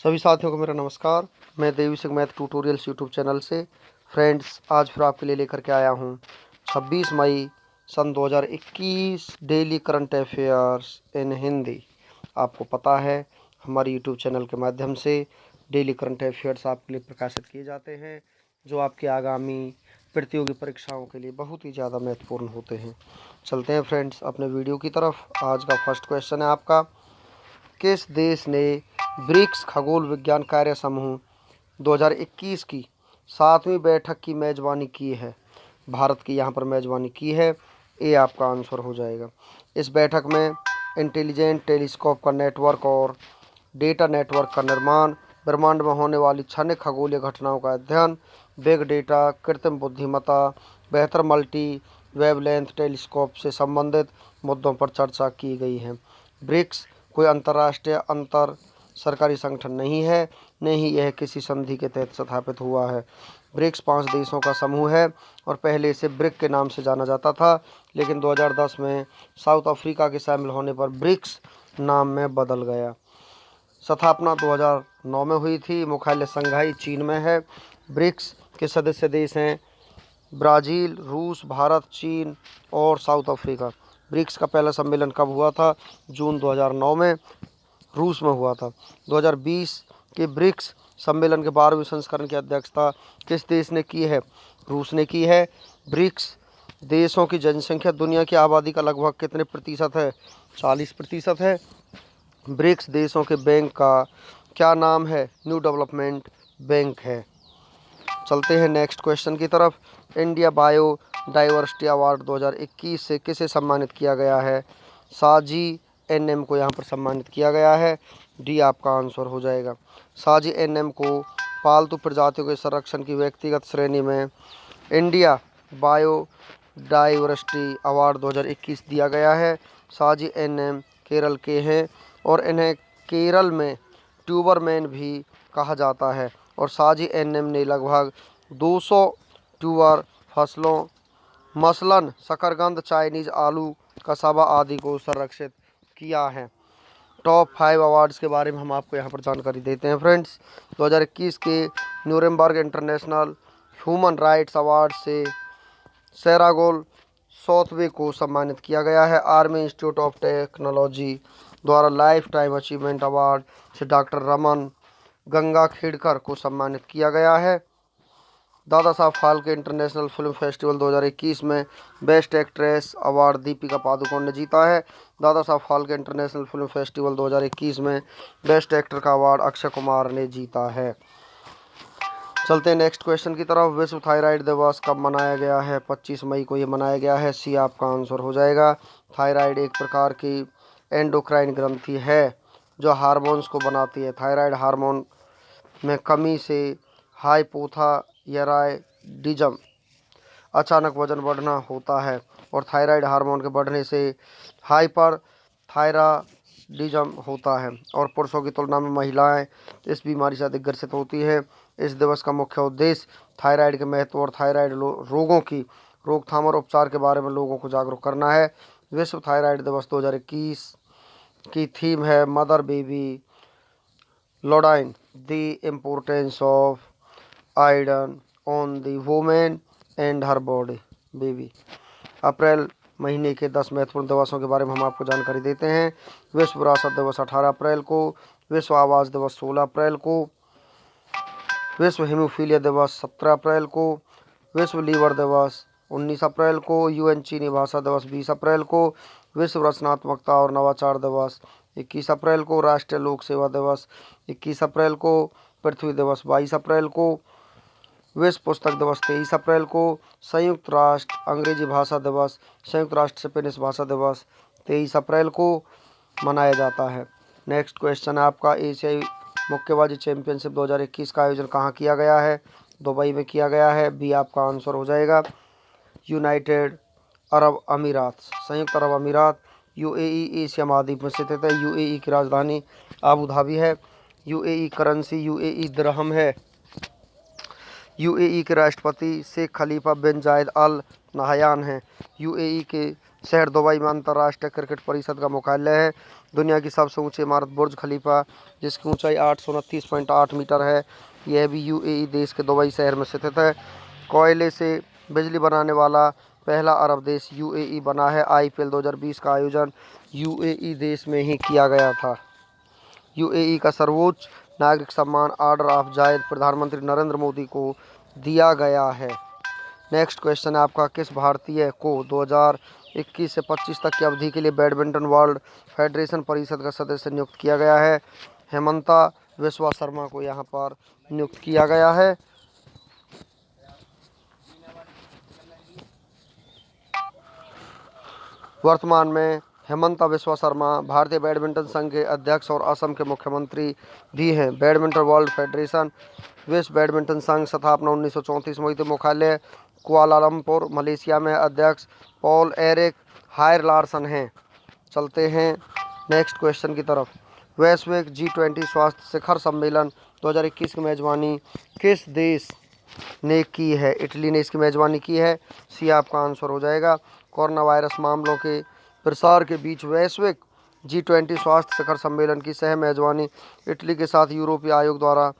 सभी साथियों को मेरा नमस्कार। मैं Devi Singh math tutorials YouTube channel से फ्रेंड्स आज फिर आपके लिए लेकर के आया हूँ 26 मई सन 2021 daily current affairs in Hindi. आपको पता है हमारे यूट्यूब चैनल के माध्यम से डेली करंट अफेयर्स आपके लिए प्रकाशित किए जाते हैं जो आपके आगामी प्रतियोगी परीक्षाओं के लिए बहुत ही ज़्यादा महत्वपूर्ण होते हैं। चलते हैं फ्रेंड्स अपने वीडियो की तरफ। आज का फर्स्ट क्वेश्चन है आपका, किस देश ने ब्रिक्स खगोल विज्ञान कार्य समूह 2021 की 7वीं बैठक की मेजबानी की है? भारत की यहाँ पर मेजबानी की है, ये आपका आंसर हो जाएगा। इस बैठक में इंटेलिजेंट टेलीस्कोप का नेटवर्क और डेटा नेटवर्क का निर्माण, ब्रह्मांड में होने वाली क्षणिक खगोलीय घटनाओं का अध्ययन, बिग डेटा, कृत्रिम बुद्धिमत्ता, बेहतर मल्टी वेवलेंथ टेलीस्कोप से संबंधित मुद्दों पर चर्चा की गई है। ब्रिक्स कोई अंतर्राष्ट्रीय अंतर सरकारी संगठन नहीं है, न ही यह किसी संधि के तहत स्थापित हुआ है। ब्रिक्स 5 देशों का समूह है और पहले इसे ब्रिक के नाम से जाना जाता था, लेकिन 2010 में साउथ अफ्रीका के शामिल होने पर ब्रिक्स नाम में बदल गया। स्थापना 2009 में हुई थी। मुख्यालय शंघाई चीन में है। ब्रिक्स के सदस्य देश हैं ब्राज़ील, रूस, भारत, चीन और साउथ अफ्रीका। ब्रिक्स का पहला सम्मेलन कब हुआ था? जून 2009 में रूस में हुआ था। 2020 के ब्रिक्स सम्मेलन के 12वें संस्करण की अध्यक्षता किस देश ने की है? रूस ने की है। ब्रिक्स देशों की जनसंख्या दुनिया की आबादी का लगभग कितने प्रतिशत है? 40% है। ब्रिक्स देशों के बैंक का क्या नाम है? न्यू डेवलपमेंट बैंक है। चलते हैं नेक्स्ट क्वेश्चन की तरफ। इंडिया बायो डाइवर्सिटी अवार्ड 2021 से किसे सम्मानित किया गया है? साजी एनएम को यहाँ पर सम्मानित किया गया है। डी आपका आंसर हो जाएगा। साजी एनएम को पालतू प्रजातियों के संरक्षण की व्यक्तिगत श्रेणी में इंडिया बायो डाइवर्सिटी अवार्ड 2021 दिया गया है। साजी एनएम केरल के हैं और इन्हें केरल में ट्यूबरमैन भी कहा जाता है और साजी एनएम ने लगभग 200 ट्यूबर फसलों मसलन शकरकंद, चाइनीज आलू, कसावा आदि को संरक्षित किया है। टॉप 5 अवार्ड्स के बारे में हम आपको यहाँ पर जानकारी देते हैं फ्रेंड्स। 2021 के Nuremberg international human rights award से सेरागोल सौथवे को सम्मानित किया गया है। आर्मी इंस्टीट्यूट ऑफ टेक्नोलॉजी द्वारा लाइफ टाइम अचीवमेंट अवार्ड से डॉक्टर रमन गंगाखेड़कर को सम्मानित किया गया है। Dada Saheb Phalke international film festival 2021 में best actress award Deepika Padukone ने जीता है। Dada Saheb Phalke international film festival 2021 में बेस्ट एक्टर का अवार्ड अक्षय कुमार ने जीता है। चलते हैं नेक्स्ट क्वेश्चन की तरफ। विश्व थायराइड दिवस कब मनाया गया है? 25 मई को ये मनाया गया है। सी आपका आंसर हो जाएगा। थायराइड एक प्रकार की एंडोक्राइन ग्रंथि है जो हार्मोन्स को बनाती है। थायराइड हार्मोन में कमी से हाइपोथायरायडिज्म अचानक वजन बढ़ना होता है और थायराइड हार्मोन के बढ़ने से हाइपर थायराइडिज्म होता है और पुरुषों की तुलना में महिलाएं इस बीमारी से अधिक ग्रसित होती हैं। इस दिवस का मुख्य उद्देश्य थायराइड के महत्व और थायराइड रोगों की रोकथाम और उपचार के बारे में लोगों को जागरूक करना है। विश्व थायराइड दिवस 2021 की थीम है मदर बेबी लोडाइन the importance of iron on the women and her body baby. अप्रैल महीने के 10 महत्वपूर्ण दिवसों के बारे में हम आपको जानकारी देते हैं। विश्व विरासत दिवस 18 अप्रैल को, विश्व आवास दिवस 16 अप्रैल को, विश्व हीमोफीलिया दिवस 17 अप्रैल को, विश्व लीवर दिवस 19 अप्रैल को, यूएन चीनी भाषा दिवस 20 अप्रैल को, विश्व रचनात्मकता और नवाचार दिवस 21 अप्रैल को, राष्ट्रीय लोक सेवा दिवस 21 अप्रैल को, पृथ्वी दिवस 22 अप्रैल को, विश्व पुस्तक दिवस 23 अप्रैल को, संयुक्त राष्ट्र अंग्रेजी भाषा दिवस, संयुक्त राष्ट्र स्पेनिश भाषा दिवस 23 अप्रैल को मनाया जाता है। नेक्स्ट क्वेश्चन है आपका, एशियाई मुक्केबाजी चैंपियनशिप 2021 का आयोजन कहाँ किया गया है? दुबई में किया गया है। बी आपका आंसर हो जाएगा। यूनाइटेड अरब अमीरात, संयुक्त अरब अमीरात, यूएई एशिया महाद्वीप में स्थित है। यूएई की राजधानी आबू धाबी है। यूएई करेंसी यूएई दिरहम है। यूएई के राष्ट्रपति शेख खलीफा बिन जायद अल नहयान हैं। यूएई के शहर दुबई में अंतर्राष्ट्रीय क्रिकेट परिषद का मुख्यालय है। दुनिया की सबसे ऊंची इमारत बुर्ज खलीफा, जिसकी ऊंचाई 829.8 मीटर है, यह भी यूएई देश के दुबई शहर में स्थित है। कोयले से बिजली बनाने वाला पहला अरब देश यूएई बना है। आईपीएल 2020 का आयोजन यूएई देश में ही किया गया था। यूएई का सर्वोच्च नागरिक सम्मान ऑर्डर ऑफ जायद प्रधानमंत्री नरेंद्र मोदी को दिया गया है। नेक्स्ट क्वेश्चन है आपका, किस भारतीय को 2021 से 25 तक की अवधि के लिए बैडमिंटन वर्ल्ड फेडरेशन परिषद का सदस्य नियुक्त किया गया है? हेमंता बिस्वा शर्मा को यहाँ पर नियुक्त किया गया है। वर्तमान में हेमंता बिस्वा शर्मा भारतीय बैडमिंटन संघ के अध्यक्ष और असम के मुख्यमंत्री भी हैं। बैडमिंटन वर्ल्ड फेडरेशन विश्व बैडमिंटन संघ स्थापना 1934 में हुई थी। मुख्यालय कुआलालंपुर मलेशिया में। अध्यक्ष पॉल एरिक हायर लार्सन हैं। चलते हैं नेक्स्ट क्वेश्चन की तरफ। वैश्विक G20 स्वास्थ्य शिखर सम्मेलन 2021 की मेजबानी किस देश ने की है? इटली ने इसकी मेजबानी की है। सी आपका आंसर हो जाएगा। कोरोना वायरस मामलों के प्रसार के बीच वैश्विक G20 स्वास्थ्य शिखर सम्मेलन की सह मेजबानी इटली के साथ यूरोपीय आयोग द्वारा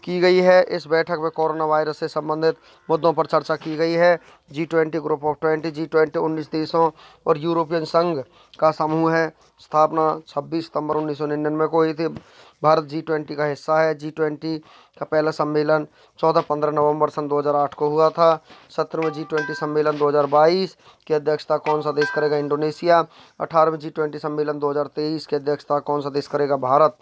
की गई है। इस बैठक में कोरोना वायरस से संबंधित मुद्दों पर चर्चा की गई है। G20 ग्रुप ऑफ 20 G20 19 देशों और यूरोपियन संघ का समूह है। स्थापना 26 सितंबर 1999 को हुई थी। भारत G20 का हिस्सा है। G20 का पहला सम्मेलन 14-15 नवंबर सन 2008 को हुआ था। 17वें G20 सम्मेलन 2022 की अध्यक्षता कौन सा देश करेगा? इंडोनेशिया। 18वें G20 सम्मेलन 2023 की अध्यक्षता कौन सा देश करेगा? भारत।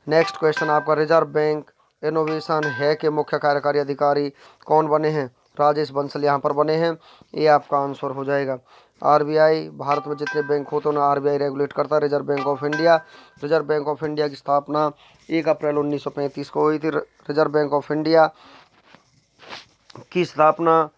नेक्स्ट क्वेश्चन आपका, रिजर्व बैंक इनोवेशन है के मुख्य कार्यकारी अधिकारी कौन बने हैं? राजेश बंसल यहाँ पर बने हैं। ये आपका आंसर हो जाएगा। आरबीआई, भारत में जितने बैंक होते हैं उन्हें आरबीआई रेगुलेट करता है। Reserve bank of India. Reserve bank of India की स्थापना 1 अप्रैल 1935 को हुई थी। रिजर्व बैंक ऑफ इंडिया की स्थापना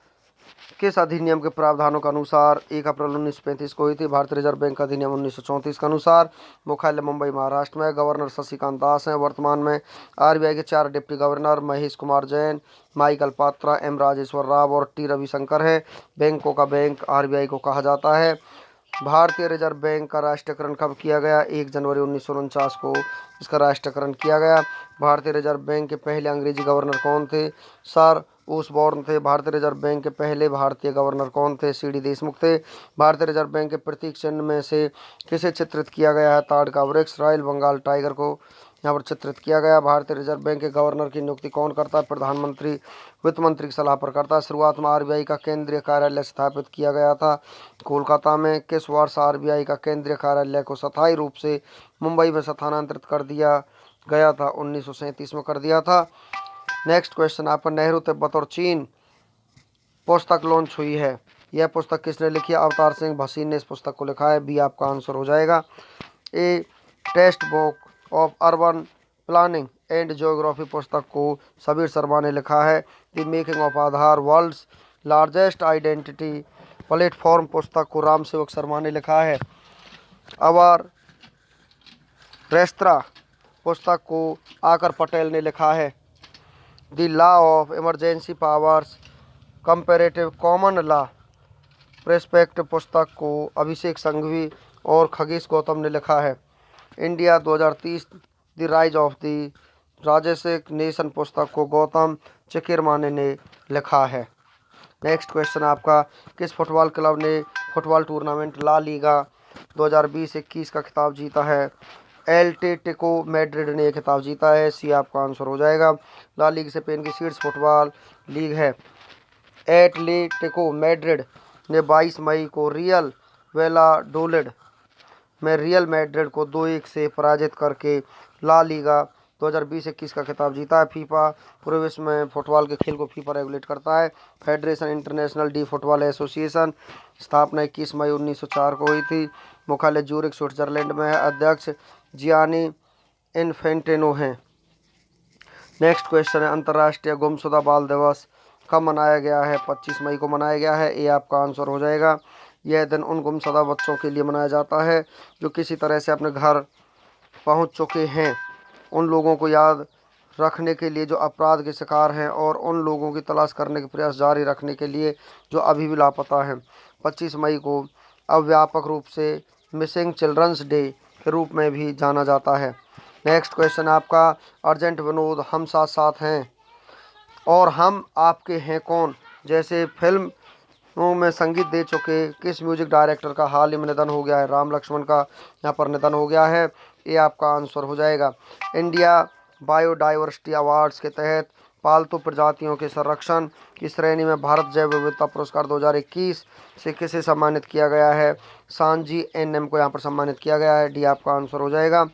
किस अधिनियम के प्रावधानों के अनुसार 1 अप्रैल 1935 को हुई थी? भारतीय रिजर्व बैंक का अधिनियम 1934 के अनुसार। मुख्यालय मुंबई महाराष्ट्र में। गवर्नर शशिकांत दास हैं। वर्तमान में आरबीआई के 4 deputy governor Mahesh Kumar Jain, Michael Patra, M Rajeshwar Rao और टी रविशंकर हैं। बैंकों का बैंक आरबीआई को कहा जाता है। भारतीय रिजर्व बैंक का राष्ट्रीयकरण कब किया गया? 1 जनवरी 1949 को इसका राष्ट्रीयकरण किया गया। भारतीय रिजर्व बैंक के पहले अंग्रेजी गवर्नर कौन थे? सर ओसबॉर्न थे। भारतीय रिजर्व बैंक के पहले भारतीय गवर्नर कौन थे? सीडी देशमुख थे। भारतीय रिजर्व बैंक के प्रतीक चिन्ह में से किसे चित्रित किया गया है? ताड़ का वृक्ष। रॉयल बंगाल टाइगर को यहाँ पर चित्रित किया गया। भारतीय रिजर्व बैंक के गवर्नर की नियुक्ति कौन करता है? प्रधानमंत्री वित्त मंत्री की सलाह पर करता है। शुरुआत में आरबीआई का केंद्रीय कार्यालय स्थापित किया गया था कोलकाता में। किस वर्ष आरबीआई का केंद्रीय कार्यालय को स्थायी रूप से मुंबई में स्थानांतरित कर दिया गया था? 1937 में कर दिया था। नेक्स्ट क्वेश्चन आपका, नेहरू तिब्बत और चीन पुस्तक लॉन्च हुई है। यह पुस्तक किसने लिखी है? अवतार सिंह भसीन ने इस पुस्तक को लिखा है। बी आपका आंसर हो जाएगा। A text book of urban planning and geography पुस्तक को सबीर शर्मा ने लिखा है। The making of Aadhaar world's largest identity platform पुस्तक को राम सेवक शर्मा ने लिखा है। अवर रेस्तरा पुस्तक को आकर पटेल ने लिखा है। The law of emergency powers comparative common law प्रेस्पेक्ट पुस्तक को अभिषेक संघवी और खगेश गौतम ने लिखा है। India 2030 the rise of the राजसिक नेशन पुस्तक को गौतम चिकिरमाने ने लिखा है। नेक्स्ट क्वेश्चन आपका, किस फुटबॉल क्लब ने फुटबॉल टूर्नामेंट ला लीगा 2020-21 का खिताब जीता है? एटलेटिको मैड्रिड ने यह खिताब जीता है। सी आपका आंसर हो जाएगा। ला लीग स्पेन की शीर्ष फुटबॉल लीग है। एटलेटिको मैड्रिड ने 22 मई को रियल वैलाडोलिड में रियल मैड्रिड को 2-1 से पराजित करके ला लीगा 2020-21 का खिताब जीता है। फीफा पूरे विश्व में फुटबॉल के खेल को फीफा रेगुलेट करता है। Federation international D football association स्थापना 21 मई 1904 को हुई थी। मुख्यालय ज्यूरिख स्विट्जरलैंड में है। अध्यक्ष जियानी इन्फेंटिनो हैं। नेक्स्ट क्वेश्चन है, अंतर्राष्ट्रीय गुमशुदा बाल दिवस कब मनाया गया है? 25 मई को मनाया गया है। ये आपका आंसर हो जाएगा। यह दिन उन गुमशुदा बच्चों के लिए मनाया जाता है जो किसी तरह से अपने घर पहुंच चुके हैं, उन लोगों को याद रखने के लिए जो अपराध के शिकार हैं और उन लोगों की तलाश करने के प्रयास जारी रखने के लिए जो अभी भी लापता हैं। 25 मई को अब व्यापक रूप से मिसिंग चिल्ड्रंस डे के रूप में भी जाना जाता है। नेक्स्ट क्वेश्चन आपका, अर्जेंट विनोद, हम साथ साथ हैं और हम आपके हैं कौन जैसे फिल्मों में संगीत दे चुके किस म्यूजिक डायरेक्टर का हाल ही में निधन हो गया है? राम लक्ष्मण का यहाँ पर निधन हो गया है, ये आपका आंसर हो जाएगा। इंडिया बायोडाइवर्सिटी अवार्ड्स के तहत पालतू प्रजातियों के संरक्षण की श्रेणी में भारत जैव विविधता पुरस्कार 2021 से किसे सम्मानित किया गया है? सांजी एनएम को यहाँ पर सम्मानित किया गया है, डी आपका आंसर हो जाएगा।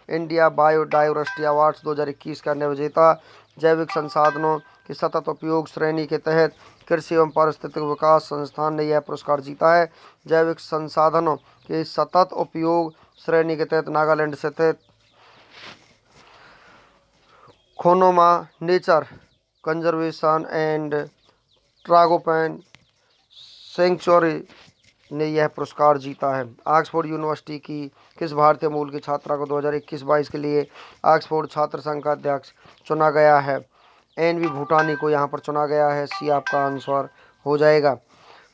इंडिया बायोडाइवर्सिटी अवार्ड्स 2021 का अन्य विजेता जैविक संसाधनों के सतत उपयोग श्रेणी के तहत कृषि एवं पारिस्थितिक विकास संस्थान ने यह पुरस्कार जीता है। जैविक संसाधनों के सतत उपयोग श्रेणी के तहत नागालैंड स्थित Khonoma nature conservation and tragopan sanctuary ने यह पुरस्कार जीता है। ऑक्सफोर्ड यूनिवर्सिटी की किस भारतीय मूल की छात्रा को 2021-22 के लिए ऑक्सफोर्ड छात्र संघ का अध्यक्ष चुना गया है? एनवी भूटानी को यहाँ पर चुना गया है, सी आपका आंसर हो जाएगा।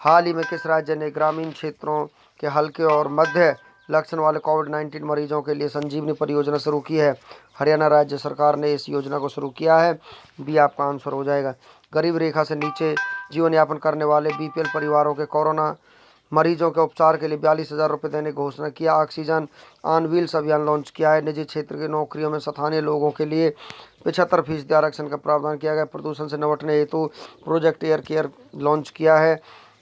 हाल ही में किस राज्य ने ग्रामीण क्षेत्रों के हल्के और मध्य लक्षण वाले कोविड-19 मरीजों के लिए संजीवनी परियोजना शुरू की है? हरियाणा राज्य सरकार ने इस योजना को शुरू किया है, बी आपका आंसर हो जाएगा। गरीब रेखा से नीचे जीवन यापन करने वाले बीपीएल परिवारों के कोरोना मरीजों के उपचार के लिए 42,000 रुपये देने की घोषणा किया। ऑक्सीजन ऑन व्हील्स अभियान लॉन्च किया है। निजी क्षेत्र की नौकरियों में स्थानीय लोगों के लिए 75% आरक्षण का प्रावधान किया गया। प्रदूषण से निपटने हेतु प्रोजेक्ट एयर केयर लॉन्च किया है।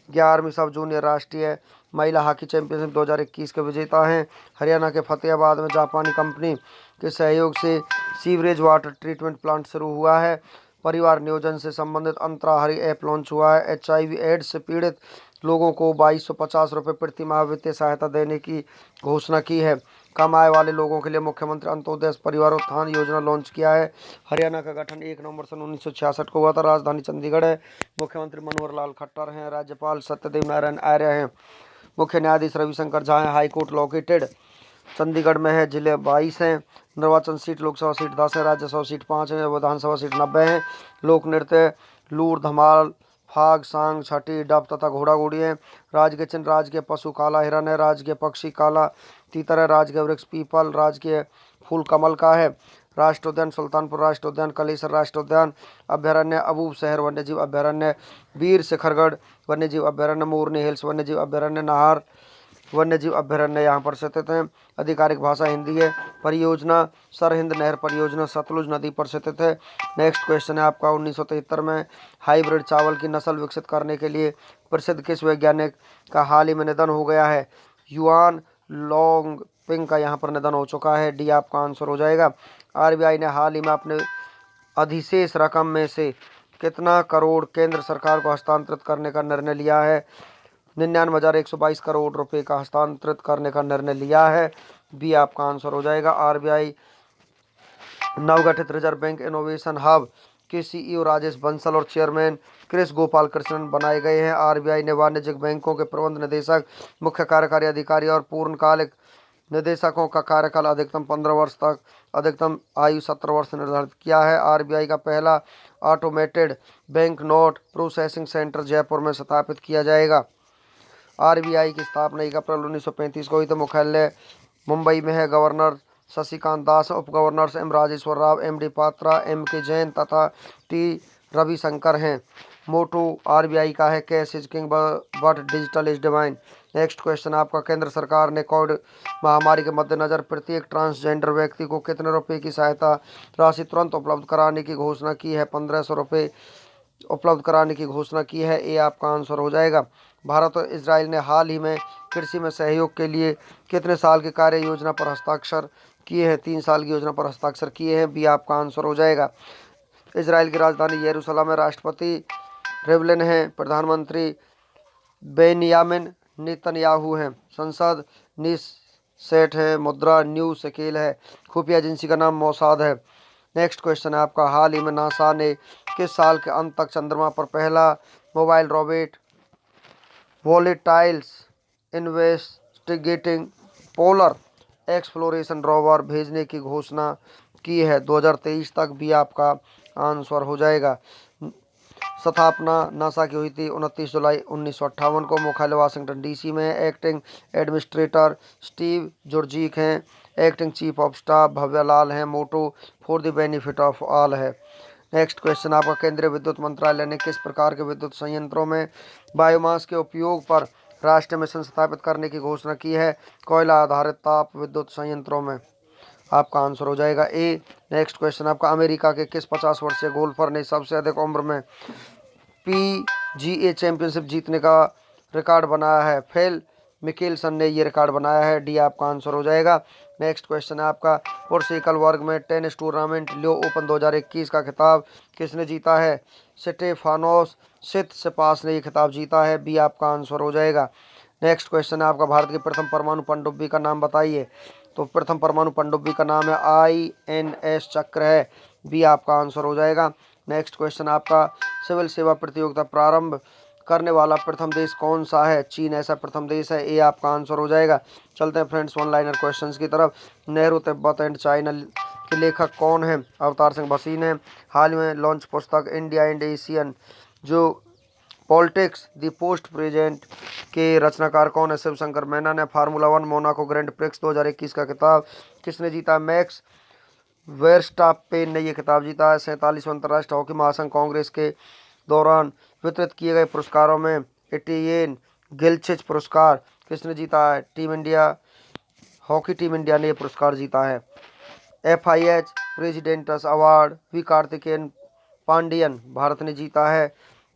11वीं सब जूनियर राष्ट्रीय महिला हॉकी चैंपियनशिप 2021 के विजेता हैं हरियाणा के फतेहाबाद में जापानी कंपनी के सहयोग से सीवरेज वाटर ट्रीटमेंट प्लांट शुरू हुआ है। परिवार नियोजन से संबंधित अंतराहारी ऐप लॉन्च हुआ है। HIV एड्स से पीड़ित लोगों को 2250 रुपये प्रति माह वित्तीय सहायता देने की घोषणा की है। कम आय वाले लोगों के लिए मुख्यमंत्री अंत्योदय परिवार उत्थान योजना लॉन्च किया है। हरियाणा का गठन 1 नवंबर सन 1966 को हुआ था। राजधानी चंडीगढ़ है। मुख्यमंत्री मनोहर लाल खट्टर हैं। राज्यपाल सत्यदेव नारायण आर्य हैं। मुख्य न्यायाधीश रविशंकर झा हैं। हाईकोर्ट लोकेटेड चंडीगढ़ में है। जिले 22 हैं। निर्वाचन सीट लोकसभा सीट 10 है, राज्यसभा सीट 5 है, विधानसभा सीट 90 है। लोक नृत्य लूर, धमाल, फाग, सांग, छठी, डब तथा घोड़ा घोड़ी है। राजकीय चिन्ह राजकीय पशु काला हिरन है। राजकीय पक्षी काला तीतर है। राजकीय वृक्ष पीपल। राजकीय फूल कमल का है। राष्ट्रीय उद्यान सुल्तानपुर राष्ट्रीय उद्यान, कलेसर राष्ट्रीय उद्यान अभ्यारण्य, अबूब शहर वन्यजीव अभ्यारण्य, वीर शिखरगढ़ वन्यजीव अभ्यारण्य, मोरनी हिल्स वन्यजीव अभ्यारण्य, नाहर वन्यजीव अभ्यारण्य यहाँ पर स्थित हैं। आधिकारिक भाषा हिंदी है। परियोजना सरहिंद नहर परियोजना सतलुज नदी पर स्थित है। नेक्स्ट क्वेश्चन है आपका 1973 में हाइब्रिड चावल की नस्ल विकसित करने के लिए प्रसिद्ध किस वैज्ञानिक का हाल ही में निधन हो गया है? युआन लोंगपिंग का यहाँ पर निधन हो चुका है, डी आपका आंसर हो जाएगा। RBI ने हाल ही में अपने अधिशेष रकम में से कितना करोड़ केंद्र सरकार को हस्तांतरित करने का निर्णय लिया है? 99,122 करोड़ रुपए का हस्तांतरित करने का निर्णय लिया है, बी आपका आंसर हो जाएगा। RBI नवगठित रिजर्व बैंक इनोवेशन हब के CEO राजेश बंसल और चेयरमैन क्रिस गोपाल कृष्णन बनाए गए हैं। RBI ने वाणिज्यिक बैंकों के प्रबंध निदेशक, मुख्य कार्यकारी अधिकारी और पूर्णकालिक निदेशकों का कार्यकाल अधिकतम 15 वर्ष तक, अधिकतम आयु 17 वर्ष निर्धारित किया है। RBI का पहला automated bank note processing centre Jaipur में स्थापित किया जाएगा। RBI की स्थापना 1 अप्रैल 1935 को हुई तो मुख्यालय मुंबई में है। गवर्नर शशिकांत दास, उप governors M Rajeshwar Rao, MD Patra, MK Jain तथा T रविशंकर हैं। मोटो RBI का है cash is king but digital is divine. Next question आपका, केंद्र सरकार ने कोविड महामारी के मद्देनजर प्रत्येक ट्रांसजेंडर व्यक्ति को कितने रुपए की सहायता राशि तुरंत उपलब्ध कराने की घोषणा की है? 1500 रुपये उपलब्ध कराने की घोषणा की है, ए आपका आंसर हो जाएगा। भारत और इजराइल ने हाल ही में कृषि में सहयोग के लिए कितने साल की कार्य योजना पर हस्ताक्षर किए हैं? 3 साल की योजना पर हस्ताक्षर किए हैं, बी आपका आंसर हो जाएगा। इजराइल की राजधानी यरूशलेम में राष्ट्रपति रिवलिन हैं। प्रधानमंत्री बेनियामिन नेतन्याहू हैं। संसद नीसेट है। मुद्रा न्यू शकेल है। खुफिया एजेंसी का नाम मोसाद है। नेक्स्ट क्वेश्चन है आपका, हाल ही में नासा ने किस साल के अंत तक चंद्रमा पर पहला mobile robot volatiles investigating polar exploration rover भेजने की घोषणा की है? 2023 तक, भी आपका आंसर हो जाएगा। स्थापना नासा की हुई थी 29 जुलाई 1958 को। मुख्यालय वाशिंगटन DC में है। एक्टिंग एडमिनिस्ट्रेटर स्टीव जुर्जिक हैं। Acting chief of staff Bhavya Lal है। Motto for the benefit of all है। नेक्स्ट क्वेश्चन आपका, केंद्रीय विद्युत मंत्रालय ने किस प्रकार के विद्युत संयंत्रों में बायोमास के उपयोग पर राष्ट्रीय मिशन स्थापित करने की घोषणा की है? कोयला आधारित ताप विद्युत संयंत्रों में। आपका आंसर हो जाएगा ए। नेक्स्ट क्वेश्चन आपका, अमेरिका के किस 50 वर्षीय गोल्फर ने सबसे अधिक उम्र में पीजीए चैंपियनशिप जीतने का रिकॉर्ड बनाया है? फिल मिकेलसन ने ये रिकॉर्ड बनाया है। डी आपका आंसर हो जाएगा। नेक्स्ट क्वेश्चन है आपका, पुरुष एकल वर्ग में टेनिस टूर्नामेंट लियो ओपन 2021 का खिताब किसने जीता है? स्टेफानोस सितसिपास ने ये खिताब जीता है। बी आपका आंसर हो जाएगा। नेक्स्ट क्वेश्चन है आपका, भारत की प्रथम परमाणु पनडुब्बी का नाम बताइए। तो प्रथम परमाणु पनडुब्बी का नाम है INS चक्र है। बी आपका आंसर हो जाएगा। नेक्स्ट क्वेश्चन आपका, सिविल सेवा प्रतियोगिता प्रारंभ करने वाला प्रथम देश कौन सा है? चीन ऐसा प्रथम देश है। ए आपका आंसर हो जाएगा। चलते हैं फ्रेंड्स वन लाइनर क्वेश्चंस की तरफ। नेहरू तिब्बत एंड चाइना के लेखक कौन है? अवतार सिंह भसीन है। हाल में लॉन्च पुस्तक इंडिया एंड एशियन जो पॉलिटिक्स द पोस्ट प्रेजेंट के रचनाकार कौन है? शिवशंकर मेनन है। फार्मूला 1 मोनाको ग्रैंड प्रिक्स 2021 का खिताब किसने जीता? मैक्स वेरस्टापेन ने यह खिताब जीता है। 47वां अंतर्राष्ट्रीय हॉकी महासंघ कांग्रेस के दौरान वितरित किए गए पुरस्कारों में एटियन गिलक्रिस्ट पुरस्कार किसने जीता है? Team India, hockey team India ने यह पुरस्कार जीता है। FIH president's award V Karthikeyan Pandian Bharat ने जीता है।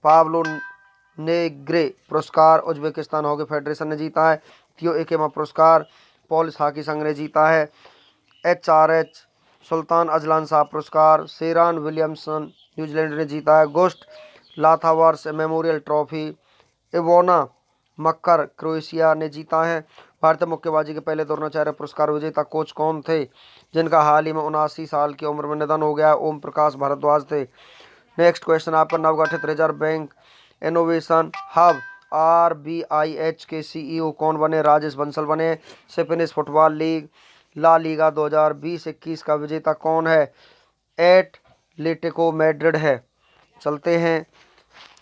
पाब्लो नेग्रे पुरस्कार उज्बेकिस्तान हॉकी फेडरेशन ने जीता है। थियो एकेमा पुरस्कार पोलिश हॉकी संघ ने जीता है। HRH सुल्तान अजलान शाह पुरस्कार सेरान विलियमसन न्यूजीलैंड ने जीता है। गोस्ट लाथावर्स मेमोरियल ट्रॉफी इवोना मक्कर क्रोएशिया ने जीता है। भारतीय मुक्केबाजी के पहले द्रोणाचार्य पुरस्कार विजेता कोच कौन थे जिनका हाल ही में 79 साल की उम्र में निधन हो गया? ओम प्रकाश भारद्वाज थे। नेक्स्ट क्वेश्चन आपका, नवगठित reserve bank innovation hub RBIH के CEO कौन बने? राजेश बंसल बने। Spanish football league La Liga 2020-21 का विजेता कौन है? एटलेटिको मैड्रिड है। चलते हैं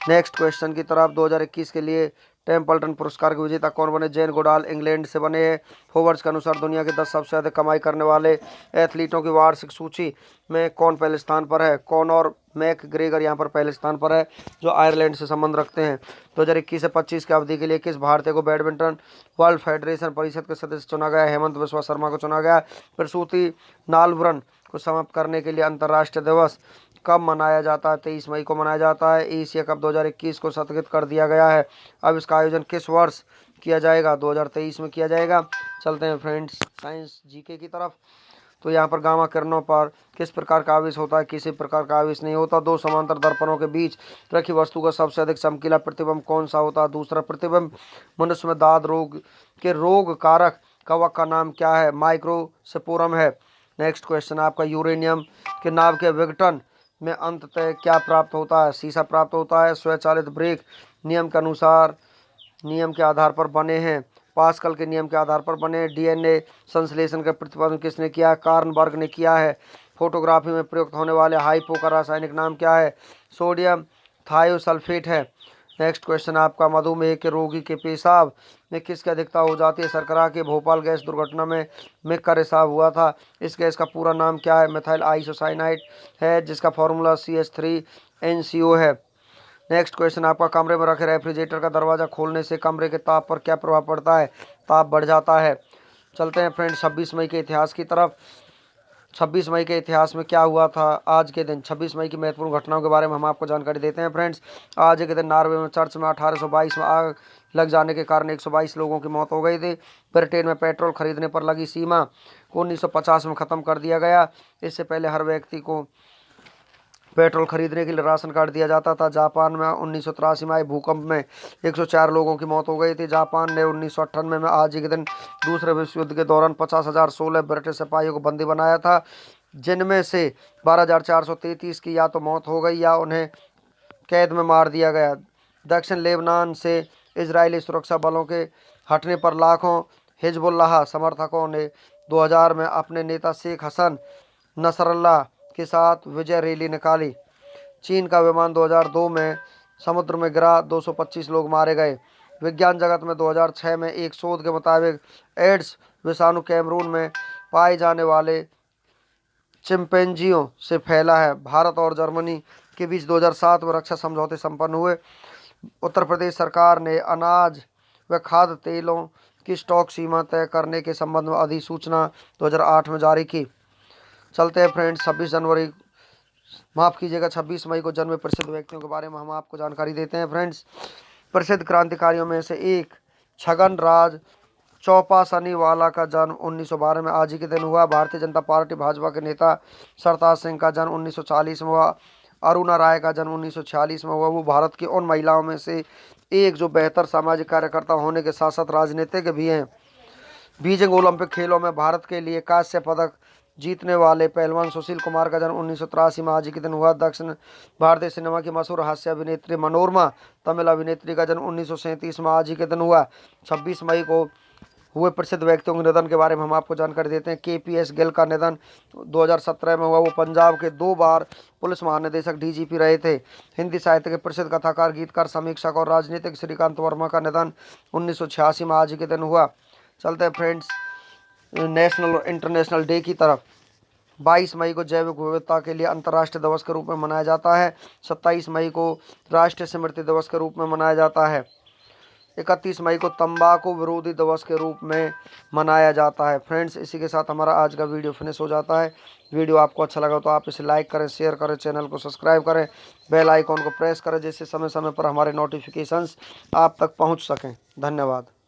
नेक्स्ट क्वेश्चन की तरफ। 2021 के लिए टेम्पल्टन पुरस्कार के विजेता कौन बने? जेन गोडाल इंग्लैंड से बने हैं। फोर्ब्स के अनुसार दुनिया के 10 सबसे अधिक कमाई करने वाले एथलीटों की वार्षिक सूची में कौन पहले स्थान पर है? कॉनर मैकग्रेगर यहाँ पर पहले स्थान पर है जो आयरलैंड से संबंध रखते हैं। 2021 से 25 की अवधि के लिए किस भारतीय को बैडमिंटन वर्ल्ड फेडरेशन परिषद के सदस्य चुना गया? हेमंत बिस्वा शर्मा को चुना गया। प्रसूति नालब्रन को समाप्त करने के लिए अंतर्राष्ट्रीय दिवस कब मनाया जाता है? 23 मई को मनाया जाता है। एशिया कप 2021 को स्थगित कर दिया गया है। अब इसका आयोजन किस वर्ष किया जाएगा? 2023 में किया जाएगा। चलते हैं फ्रेंड्स साइंस जीके की तरफ। तो यहाँ पर गामा किरणों पर किस प्रकार का आवेश होता है? किसी प्रकार का आवेश नहीं होता। दो समांतर दर्पणों के बीच रखी वस्तु का सबसे अधिक चमकीला प्रतिबिंब कौन सा होता है? दूसरा प्रतिबिंब। मनुष्य में दाद रोग के रोग कारक कवक का नाम क्या है? माइक्रोस्पोरम है। नेक्स्ट क्वेश्चन आपका, यूरेनियम के नाभ के विघटन में अंततः क्या प्राप्त होता है? शीशा प्राप्त होता है। स्वचालित ब्रेक नियम के अनुसार नियम के आधार पर बने हैं। पास्कल के नियम के आधार पर बने। DNA संश्लेषण का प्रतिपादन किसने किया? कार्नबर्ग ने किया है। फोटोग्राफी में प्रयुक्त होने वाले हाइपो का रासायनिक नाम क्या है? सोडियम थायोसल्फेट है। नेक्स्ट क्वेश्चन आपका, मधुमेह के रोगी के पेशाब में किसकी अधिकता हो जाती है? शर्करा के। भोपाल गैस दुर्घटना में का रिसाव हुआ था। इस गैस का पूरा नाम क्या है? मिथाइल आइसोसाइनाइड है जिसका फॉर्मूला CH3NCO है। नेक्स्ट क्वेश्चन आपका, कमरे में रखे रेफ्रिजरेटर का दरवाजा खोलने से कमरे के ताप पर क्या प्रभाव पड़ता है? ताप बढ़ जाता है। चलते हैं फ्रेंड्स 26 मई के इतिहास की तरफ। 26 मई के इतिहास में क्या हुआ था आज के दिन? 26 मई की महत्वपूर्ण घटनाओं के बारे में हम आपको जानकारी देते हैं फ्रेंड्स। आज के दिन नॉर्वे में चर्च में 1822 में आग लग जाने के कारण 122 लोगों की मौत हो गई थी। ब्रिटेन में पेट्रोल खरीदने पर लगी सीमा को 1950 में ख़त्म कर दिया गया। इससे पहले हर व्यक्ति को पेट्रोल खरीदने के लिए राशन कार्ड दिया जाता था। जापान में 1983 में आए भूकंप में 104 लोगों की मौत हो गई थी। जापान ने 1998 में आज के दिन दूसरे विश्व युद्ध के दौरान 50,016 ब्रिटिश सिपाहियों को बंदी बनाया था, जिनमें से 12,433 की या तो मौत हो गई या उन्हें कैद में मार दिया गया। दक्षिण लेबनान से इजरायली सुरक्षा बलों के हटने पर लाखों हिजबुल्लाह समर्थकों ने 2000 में अपने नेता शेख हसन नसरल्लाह के साथ विजय रैली निकाली। चीन का विमान 2002 में समुद्र में गिरा, 225 लोग मारे गए। विज्ञान जगत में 2006 में एक शोध के मुताबिक एड्स विषाणु कैमरून में पाए जाने वाले चिंपैंजियों से फैला है। भारत और जर्मनी के बीच 2007 में रक्षा समझौते संपन्न हुए। उत्तर प्रदेश सरकार ने अनाज व खाद्य तेलों की स्टॉक सीमा तय करने के संबंध में अधिसूचना 2008 में जारी की। चलते हैं फ्रेंड्स 26 मई को जन्मे प्रसिद्ध व्यक्तियों के बारे में हम आपको जानकारी देते हैं। फ्रेंड्स, प्रसिद्ध क्रांतिकारियों में से एक छगन राज चौपासनीवाला का जन्म 1912 में आज ही के दिन हुआ। भारतीय जनता पार्टी भाजपा के नेता सरताज सिंह का जन्म 1940 में हुआ। अरुणा राय का जन्म 1946 में हुआ। वो भारत की उन महिलाओं में से एक जो बेहतर सामाजिक कार्यकर्ता होने के साथ साथ राजनीतिक भी हैं। बीजिंग ओलंपिक खेलों में भारत के लिए कांस्य पदक जीतने वाले पहलवान सुशील कुमार का जन्म 1983 में आज ही के दिन हुआ। दक्षिण भारतीय सिनेमा की मशहूर हास्य अभिनेत्री मनोरमा तमिल अभिनेत्री का जन्म 1937 में आज ही के दिन हुआ। 26 मई को हुए प्रसिद्ध व्यक्तियों के निधन के बारे में हम आपको जानकारी देते हैं। KPS गिल का निधन 2017 में हुआ। वो पंजाब के 2 बार पुलिस महानिदेशक DGP रहे थे। हिंदी साहित्य के प्रसिद्ध कथाकार, गीतकार, समीक्षक और राजनीतिक श्रीकांत वर्मा का निधन 1986 में आज ही के दिन हुआ। चलते हैं फ्रेंड्स नेशनल और इंटरनेशनल डे की तरफ। 22 मई को जैविक विविधता के लिए अंतर्राष्ट्रीय दिवस के रूप में मनाया जाता है। 27 मई को राष्ट्रीय स्मृति दिवस के रूप में मनाया जाता है। 31 मई को तंबाकू विरोधी दिवस के रूप में मनाया जाता है। फ्रेंड्स, इसी के साथ हमारा आज का वीडियो फिनिश हो जाता है। वीडियो आपको अच्छा लगा तो आप इसे लाइक करें, शेयर करें, चैनल को सब्सक्राइब करें, बेल आइकॉन को प्रेस करें जिससे समय समय पर हमारे नोटिफिकेशंस आप तक पहुंच सकें। धन्यवाद।